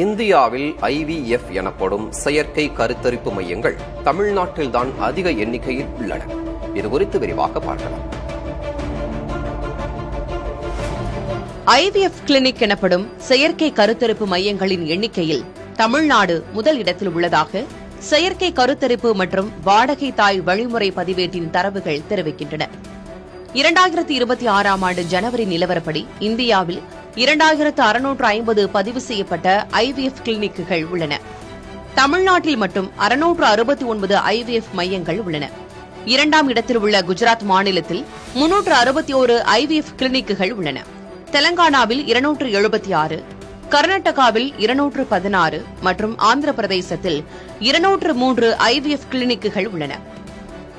இந்தியாவில் IVF எனப்படும் செயற்கை கருத்தரிப்பு மையங்கள் தமிழ்நாட்டில்தான் அதிக எண்ணிக்கையில் உள்ளன. இதுகுறித்து விரிவாக பார்க்கலாம். IVF கிளினிக் எனப்படும் செயற்கை கருத்தரிப்பு மையங்களின் எண்ணிக்கையில் தமிழ்நாடு முதல் இடத்தில் உள்ளதாக செயற்கை கருத்தரிப்பு மற்றும் வாடகை தாய் வழிமுறை பதிவேட்டின் தரவுகள் தெரிவிக்கின்றன. 2026ஆம் ஆண்டு ஜனவரி நிலவரப்படி இந்தியாவில் 2650 பதிவு செய்யப்பட்ட IVF கிளினிக்குகள் உள்ளன. தமிழ்நாட்டில் மட்டும் 669 IVF மையங்கள் உள்ளன. இரண்டாம் இடத்தில் உள்ள குஜராத் மாநிலத்தில் 361 IVF கிளினிக்குகள் உள்ளன. தெலங்கானாவில் 276, கர்நாடகாவில் 216 மற்றும் ஆந்திர பிரதேசத்தில் 203 IVF கிளினிக்குகள் உள்ளன.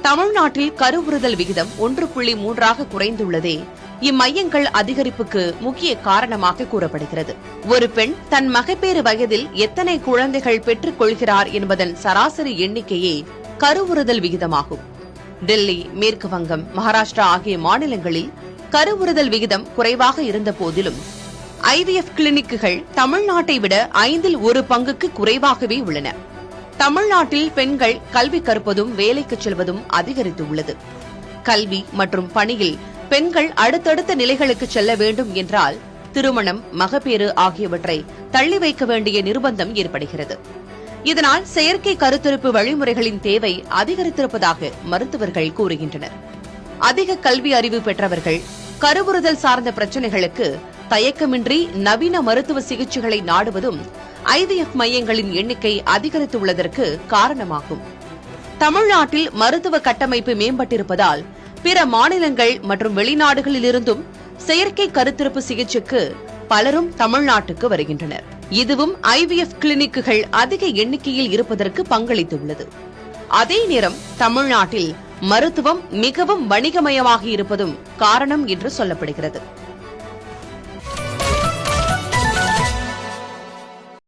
தமிழ்நாட்டில் கருவுறுதல் விகிதம் 1.3 குறைந்துள்ளதே இம்மையங்கள் அதிகரிப்புக்கு முக்கிய காரணமாக கூறப்படுகிறது. ஒரு பெண் தன் மகப்பேறு வயதில் எத்தனை குழந்தைகள் பெற்றுக் கொள்கிறார் என்பதன் சராசரி எண்ணிக்கையே கருவுறுதல் விகிதமாகும். டெல்லி, மேற்கு வங்கம், மகாராஷ்டிரா ஆகிய மாநிலங்களில் கருவுறுதல் விகிதம் குறைவாக இருந்த போதிலும் IVF கிளினிக்குகள் தமிழ்நாட்டை விட 1/5 பங்குக்கு குறைவாகவே உள்ளன. தமிழ்நாட்டில் பெண்கள் கல்வி கற்பதும் வேலைக்கு செல்வதும் அதிகரித்துள்ளது. கல்வி மற்றும் பணியில் பெண்கள் அடுத்தடுத்த நிலைகளுக்கு செல்ல வேண்டும் என்றால் திருமணம், மகப்பேறு ஆகியவற்றை தள்ளி வைக்க வேண்டிய நிர்பந்தம் ஏற்படுகிறது. இதனால் செயற்கை கருத்தரிப்பு வழிமுறைகளின் தேவை அதிகரித்திருப்பதாக மருத்துவர்கள் கூறுகின்றனர். அதிக கல்வி அறிவு பெற்றவர்கள் கருவுறுதல் சார்ந்த பிரச்சினைகளுக்கு தயக்கமின்றி நவீன மருத்துவ சிகிச்சைகளை நாடுவதும் IVF மையங்களின் எண்ணிக்கை அதிகரித்துள்ளதற்கு காரணமாகும். தமிழ்நாட்டில் மருத்துவ கட்டமைப்பு மேம்பட்டிருப்பதால் பிற மாநிலங்கள் மற்றும் வெளிநாடுகளிலிருந்தும் செயற்கை கருத்தரிப்பு சிகிச்சைக்கு பலரும் தமிழ்நாட்டுக்கு வருகின்றனர். இதுவும் IVF கிளினிக்குகள் அதிக எண்ணிக்கையில் இருப்பதற்கு பங்களித்துள்ளது. அதே நேரம் தமிழ்நாட்டில் மருத்துவம் மிகவும் வணிகமயமாகி இருப்பதும் காரணம் என்று சொல்லப்படுகிறது.